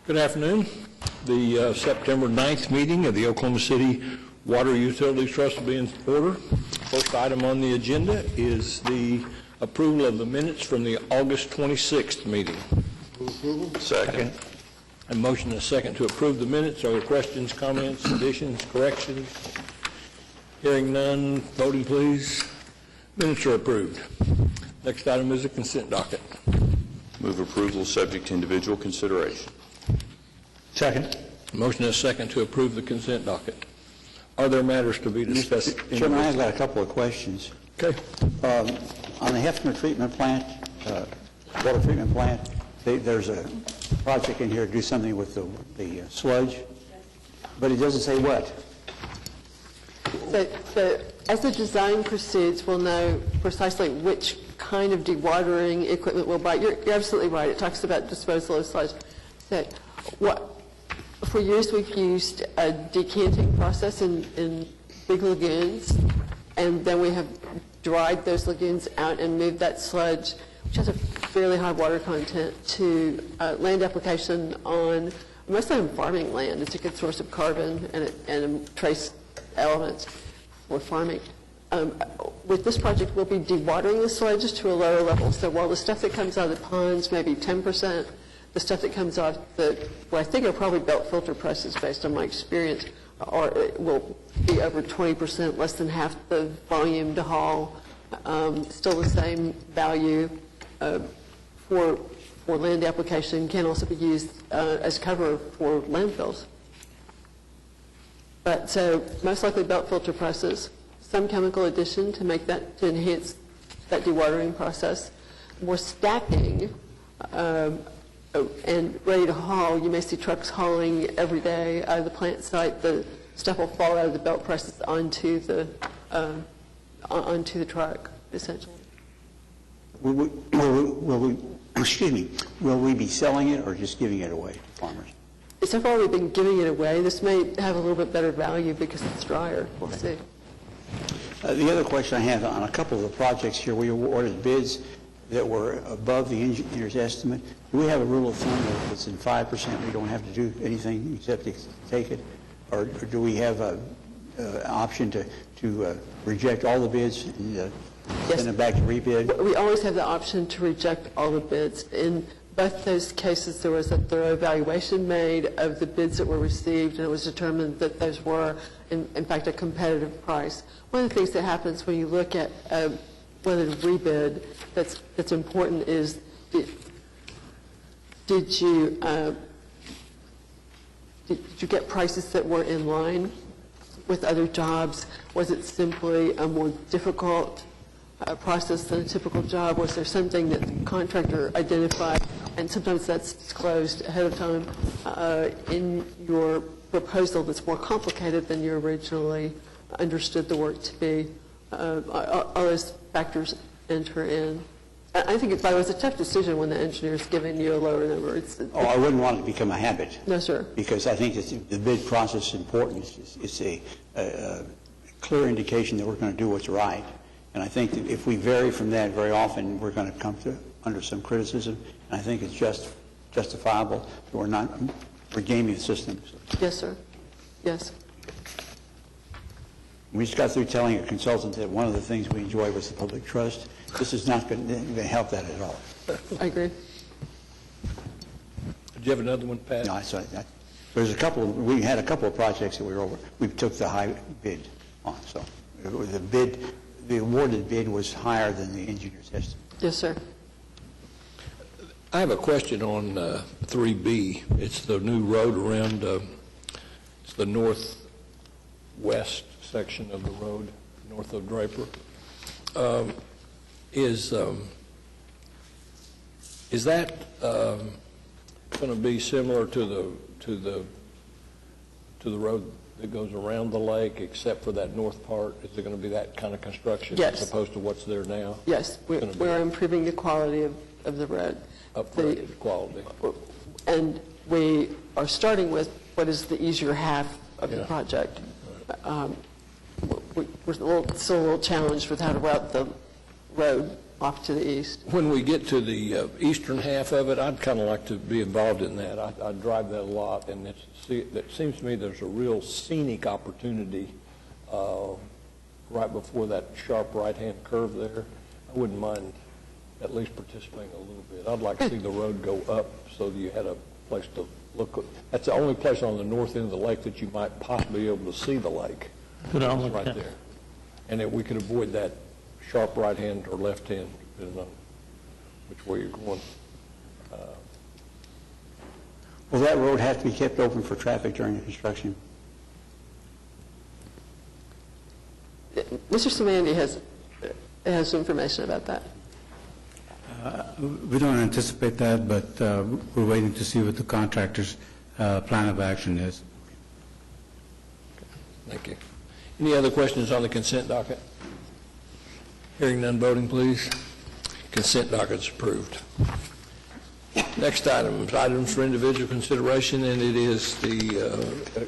Good afternoon. The September 9th meeting of the Oklahoma City Water Utilities Trust will be in order. First item on the agenda is the approval of the minutes from the August 26th meeting. Approval. Second. A motion and a second to approve the minutes. Are there questions, comments, additions, corrections? Hearing none, voting please. Minutes are approved. Next item is the consent docket. Move approval subject to individual consideration. Second. Motion and a second to approve the consent docket. Are there matters to be discussed? Chairman, I've got a couple of questions. Okay. On the Hefner treatment plant, water treatment plant, there's a project in here to do something with the sludge, but it doesn't say what. So as the design proceeds, we'll know precisely which kind of dewatering equipment we'll buy. You're absolutely right. It talks about disposal of sludge. So for years we've used a decanting process in big lagoons, and then we have dried those lagoons out and moved that sludge, which has a fairly high water content, to land application on, mostly on farming land. It's a good source of carbon and trace elements for farming. With this project, we'll be dewatering the sludge to a lower level. So while the stuff that comes out of the ponds, maybe 10%, the stuff that comes out I think are probably belt filter presses based on my experience, will be over 20%, less than half the volume to haul. Still the same value for land application, can also be used as cover for landfills. But so most likely belt filter presses, some chemical addition to make that, to enhance that dewatering process, more stacking, and ready to haul. You may see trucks hauling every day out of the plant site. The stuff will fall out of the belt presses onto the truck, essentially. Will we be selling it or just giving it away to farmers? So far we've been giving it away. This may have a little bit better value because it's drier. We'll see. The other question I have, on a couple of the projects here, we awarded bids that were above the engineer's estimate. Do we have a rule of thumb that if it's in 5%, we don't have to do anything except to take it? Or do we have an option to reject all the bids and send them back to rebid? We always have the option to reject all the bids. In both those cases, there was a thorough evaluation made of the bids that were received, and it was determined that those were, in fact, a competitive price. One of the things that happens when you look at whether to rebid that's important is, did you get prices that were in line with other jobs? Was it simply a more difficult process than a typical job? Was there something that the contractor identified, and sometimes that's disclosed ahead of time in your proposal, that's more complicated than you originally understood the work to be? All those factors enter in. I think it was a tough decision when the engineer's giving you a lower number. I wouldn't want it to become a habit. No, sir. Because I think the bid process is important. It's a clear indication that we're going to do what's right. And I think that if we vary from that very often, we're going to come under some criticism. And I think it's justifiable. We're gaming the system. Yes, sir. Yes. We just got through telling a consultant that one of the things we enjoy was the public trust. This is not going to help that at all. I agree. Did you have another one, Pat? No, there's we had a couple of projects that we took the high bid on. So the awarded bid was higher than the engineer's estimate. Yes, sir. I have a question on 3B. It's the new road around, it's the northwest section of the road, north of Draper. Is that going to be similar to the road that goes around the lake, except for that north part? Is it going to be that kind of construction? Yes. As opposed to what's there now? Yes, we're improving the quality of the road. Upgraded quality. And we are starting with what is the easier half of the project. We're still a little challenged with how to route the road off to the east. When we get to the eastern half of it, I'd kind of like to be involved in that. I drive that a lot, and it seems to me there's a real scenic opportunity right before that sharp right-hand curve there. I wouldn't mind at least participating a little bit. I'd like to see the road go up so that you had a place to look. That's the only place on the north end of the lake that you might possibly be able to see the lake. Good It's outlook, right yeah. there. And that we could avoid that sharp right hand or left hand, depending on which way you're going. Will that road have to be kept open for traffic during the construction? Mr. Samandi has information about that. We don't anticipate that, but we're waiting to see what the contractor's plan of action is. Thank you. Any other questions on the consent docket? Hearing none, voting, please. Consent docket is approved. Next item is items for individual consideration, and it is the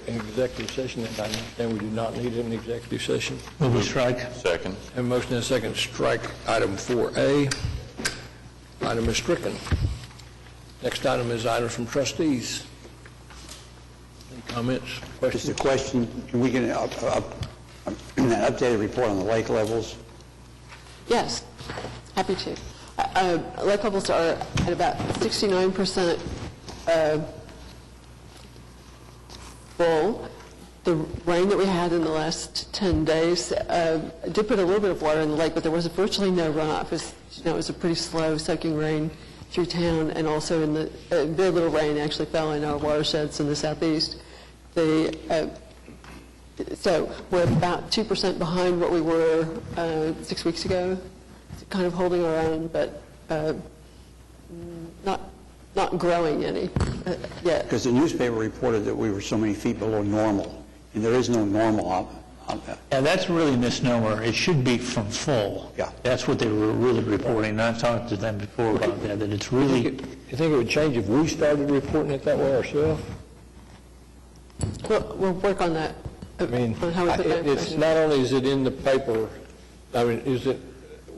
executive session. And I understand we do not need an executive session. Move to strike. Second. Have a motion and a second to strike item 4A. Item is stricken. Next item is items from trustees. Any comments, Just questions? a question, can we get an updated report on the lake levels? Yes, happy to. Lake levels are at about 69% full. The rain that we had in the last 10 days did put a little bit of water in the lake, but there was virtually no runoff. It was a pretty slow soaking rain through town, and also in the very little rain actually fell in our watersheds in the southeast. So we're about 2% behind what we were 6 weeks ago, kind of holding our own, but not growing any yet. Because the newspaper reported that we were so many feet below normal, and there is no normal on that. Yeah, that's really a misnomer. It should be from full. Yeah. That's what they were really reporting. And I've talked to them before about that it's really... You think it would change if we started reporting it that way ourselves? We'll work on that. I mean, on how we put that it's information. not only is it in the paper, I mean,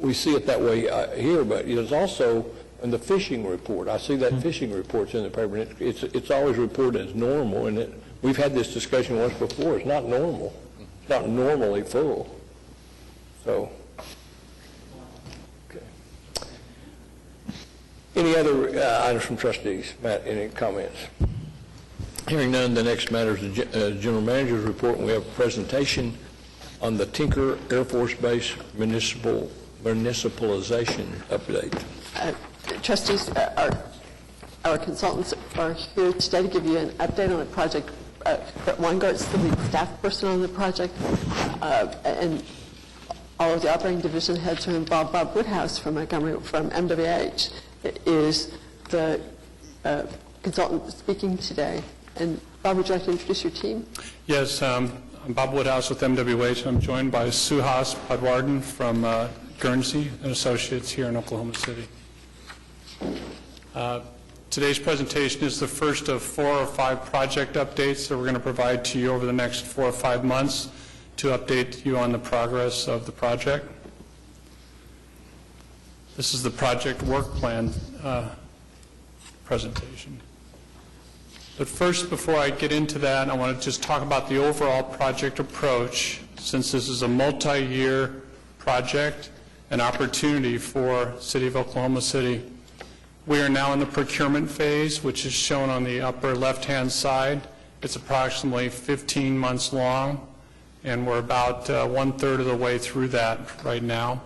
we see it that way here, but it's also in the fishing report. I see that fishing report's in the paper, and it's always reported as normal, and we've had this discussion once before. It's not normal. It's not normally full. So, okay. Any other items from trustees? Matt, any comments? Hearing none, the next matter is the General Manager's report, and we have a presentation on the Tinker Air Force Base municipalization update. Trustees, our consultants are here today to give you an update on the project. Brett Weingart's the lead staff person on the project, and all of the operating division heads are involved. Bob Woodhouse from MWH is the consultant speaking today. And Bob, would you like to introduce your team? Yes, I'm Bob Woodhouse with MWH. I'm joined by Suhas Padwarden from Guernsey and Associates here in Oklahoma City. Today's presentation is the first of 4 or 5 project updates that we're going to provide to you over the next 4 or 5 months to update you on the progress of the project. This is the project work plan presentation. But first, before I get into that, I want to just talk about the overall project approach, since this is a multi-year project, an opportunity for City of Oklahoma City. We are now in the procurement phase, which is shown on the upper left-hand side. It's approximately 15 months long, and we're about 1/3 of the way through that right now.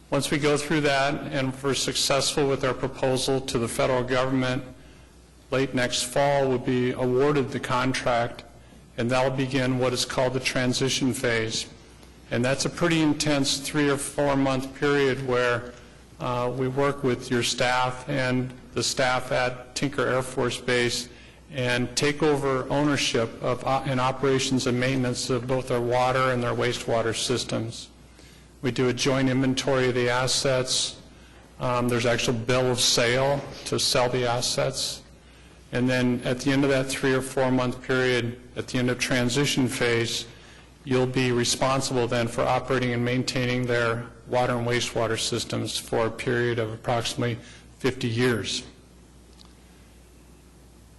Once we go through that and we're successful with our proposal to the federal government, late next fall we'll be awarded the contract, and that'll begin what is called the transition phase. And that's a pretty intense 3 or 4 month period where we work with your staff and the staff at Tinker Air Force Base and take over ownership of and operations and maintenance of both our water and their wastewater systems. We do a joint inventory of the assets. There's actual bill of sale to sell the assets. And then at the end of that 3 or 4 month period, at the end of transition phase, you'll be responsible then for operating and maintaining their water and wastewater systems for a period of approximately 50 years.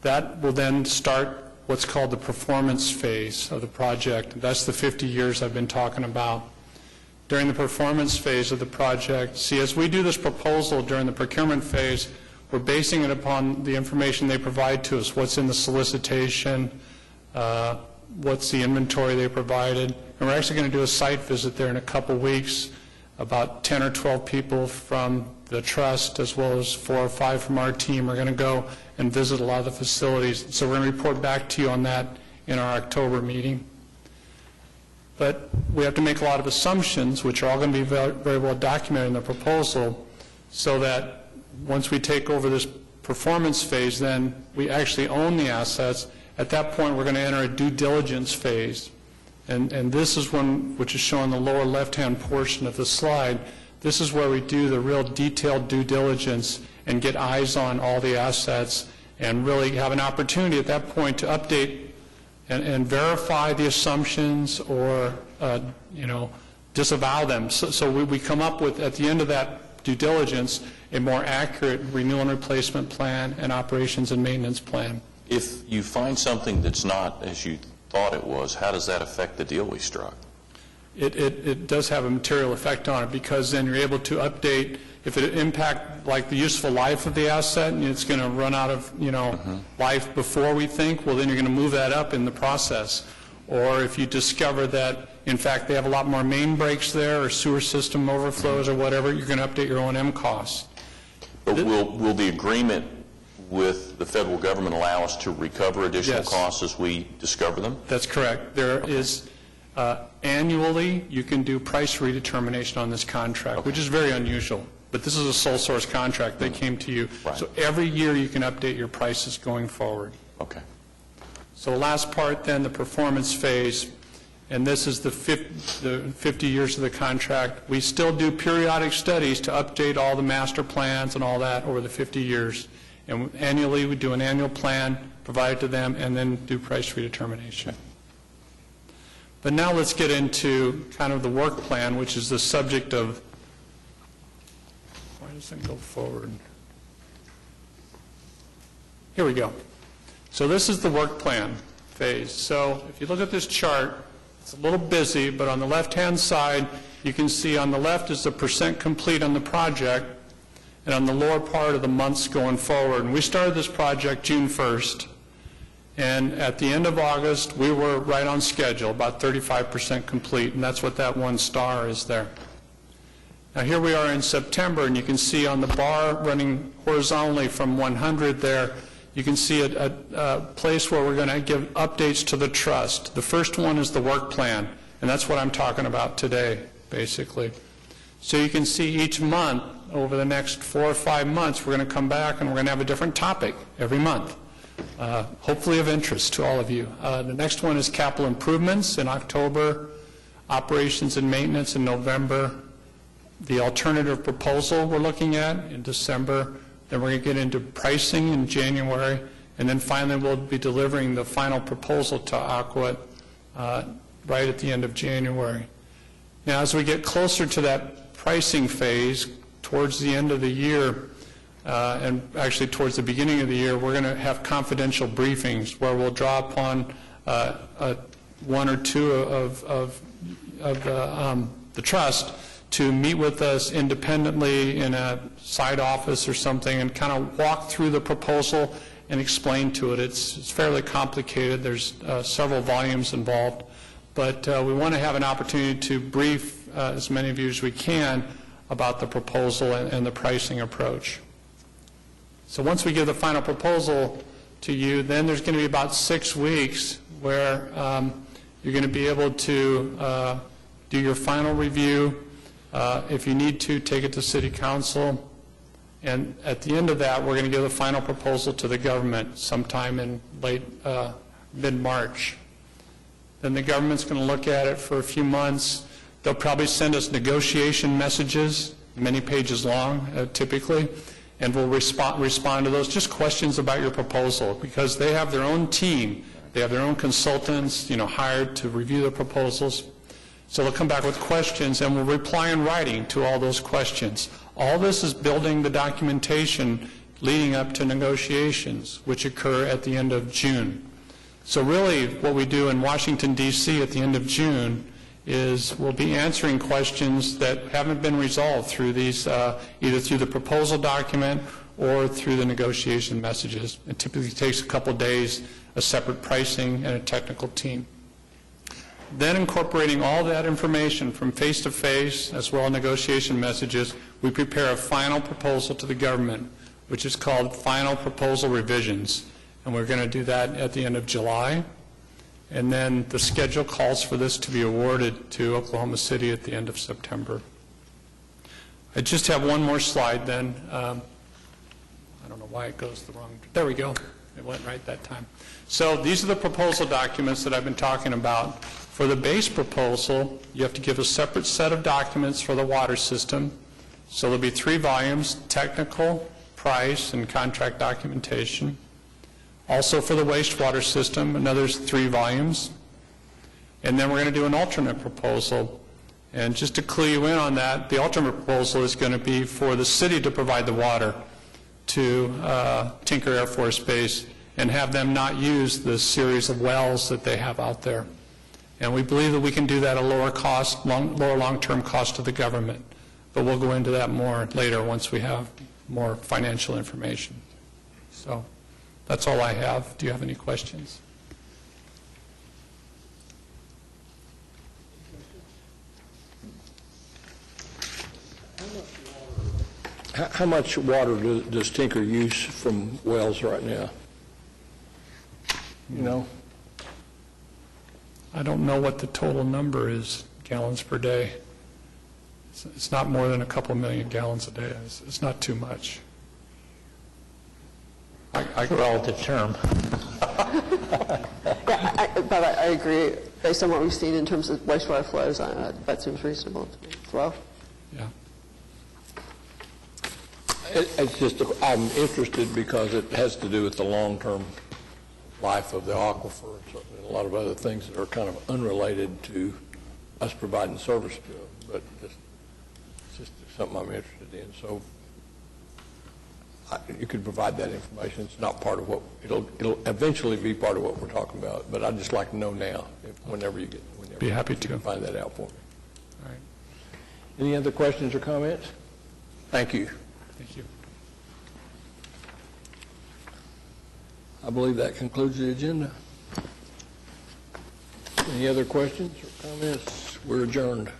That will then start what's called the performance phase of the project. That's the 50 years I've been talking about. During the performance phase of the project, see, as we do this proposal during the procurement phase, we're basing it upon the information they provide to us, what's in the solicitation, what's the inventory they provided. And we're actually going to do a site visit there in a couple weeks. About 10 or 12 people from the trust, as well as 4 or 5 from our team, are going to go and visit a lot of the facilities. So we're going to report back to you on that in our October meeting. But we have to make a lot of assumptions, which are all going to be very well documented in the proposal, so that once we take over this performance phase, then we actually own the assets. At that point, we're going to enter a due diligence phase. And this is one which is shown in the lower left-hand portion of the slide. This is where we do the real detailed due diligence and get eyes on all the assets and really have an opportunity at that point to update and verify the assumptions or, disavow them. So we come up with, at the end of that due diligence, a more accurate renewal and replacement plan and operations and maintenance plan. If you find something that's not as you thought it was, how does that affect the deal we struck? It does have a material effect on it, because then you're able to update, if it impact like the useful life of the asset and it's going to run out of life before we think, well, then you're going to move that up in the process. Or if you discover that in fact they have a lot more main breaks there or sewer system overflows or whatever, you're going to update your O&M costs. But will the agreement with the federal government allow us to recover additional Yes. costs as we discover them? That's correct. There is annually you can do price redetermination on this contract, which is very unusual. But this is a sole source contract. They came to you. Right. So every year you can update your prices going forward. Okay. So the last part then, the performance phase, and this is the 50 years of the contract. We still do periodic studies to update all the master plans and all that over the 50 years. And annually we do an annual plan, provide it to them, and then do price redetermination. But now let's get into kind of the work plan, which is the subject of, why does it go forward? Here we go. So this is the work plan phase. So if you look at this chart, it's a little busy, but on the left-hand side, you can see on the left is the % complete on the project, and on the lower part of the months going forward. And we started this project June 1st. And at the end of August, we were right on schedule, about 35% complete, and that's what that one star is there. Now here we are in September, and you can see on the bar running horizontally from 100 there, you can see a place where we're going to give updates to the trust. The first one is the work plan, and that's what I'm talking about today, basically. So you can see each month, over the next 4 or 5 months, we're going to come back and we're going to have a different topic every month. Hopefully of interest to all of you. The next one is capital improvements in October, operations and maintenance in November, the alternative proposal we're looking at in December, then we're going to get into pricing in January, and then finally we'll be delivering the final proposal to Aqua right at the end of January. Now as we get closer to that pricing phase, towards the end of the year, and actually towards the beginning of the year, we're going to have confidential briefings where we'll draw upon one or two of the trust to meet with us independently in a side office or something and kind of walk through the proposal and explain to it. It's fairly complicated. There's several volumes involved, but we want to have an opportunity to brief as many of you as we can about the proposal and the pricing approach. So once we give the final proposal to you, then there's going to be about 6 weeks where you're going to be able to do your final review. If you need to, take it to City Council. And at the end of that, we're going to give the final proposal to the government sometime in late, mid-March. Then the government's going to look at it for a few months. They'll probably send us negotiation messages, many pages long, typically, and we'll respond to those, just questions about your proposal, because they have their own team. They have their own consultants, hired to review the proposals. So they'll come back with questions, and we'll reply in writing to all those questions. All this is building the documentation leading up to negotiations, which occur at the end of June. So really, what we do in Washington, D.C. at the end of June is we'll be answering questions that haven't been resolved through these, either through the proposal document or through the negotiation messages. It typically takes a couple days, a separate pricing, and a technical team. Then incorporating all that information from face-to-face as well as negotiation messages, we prepare a final proposal to the government, which is called Final Proposal Revisions. And we're going to do that at the end of July. And then the schedule calls for this to be awarded to Oklahoma City at the end of September. I just have one more slide then. I don't know why it goes the wrong, there we go. It went right that time. So these are the proposal documents that I've been talking about. For the base proposal, you have to give a separate set of documents for the water system. So there'll be 3 volumes, technical, price, and contract documentation. Also for the wastewater system, another 3 volumes. And then we're going to do an alternate proposal. And just to clue you in on that, the alternate proposal is going to be for the city to provide the water to Tinker Air Force Base and have them not use the series of wells that they have out there. And we believe that we can do that at a lower cost, lower long-term cost to the government. But we'll go into that more later once we have more financial information. So that's all I have. Do you have any questions? How much water does Tinker use from wells right now? You know? I don't know what the total number is, gallons per day. It's not more than a couple million gallons a day. It's not too much. Relative term. But I agree, based on what we've seen in terms of wastewater flows, that seems reasonable to me as well. Yeah. It's just, I'm interested because it has to do with the long-term life of the aquifer and a lot of other things that are kind of unrelated to us providing service to them, but it's just something I'm interested in. So you could provide that information. It's not part of what, it'll eventually be part of what we're talking about, but I'd just like to know now, whenever you Be happy you to. can find that out for me. All right. Any other questions or comments? Thank you. Thank you. I believe that concludes the agenda. Any other questions or comments? We're adjourned.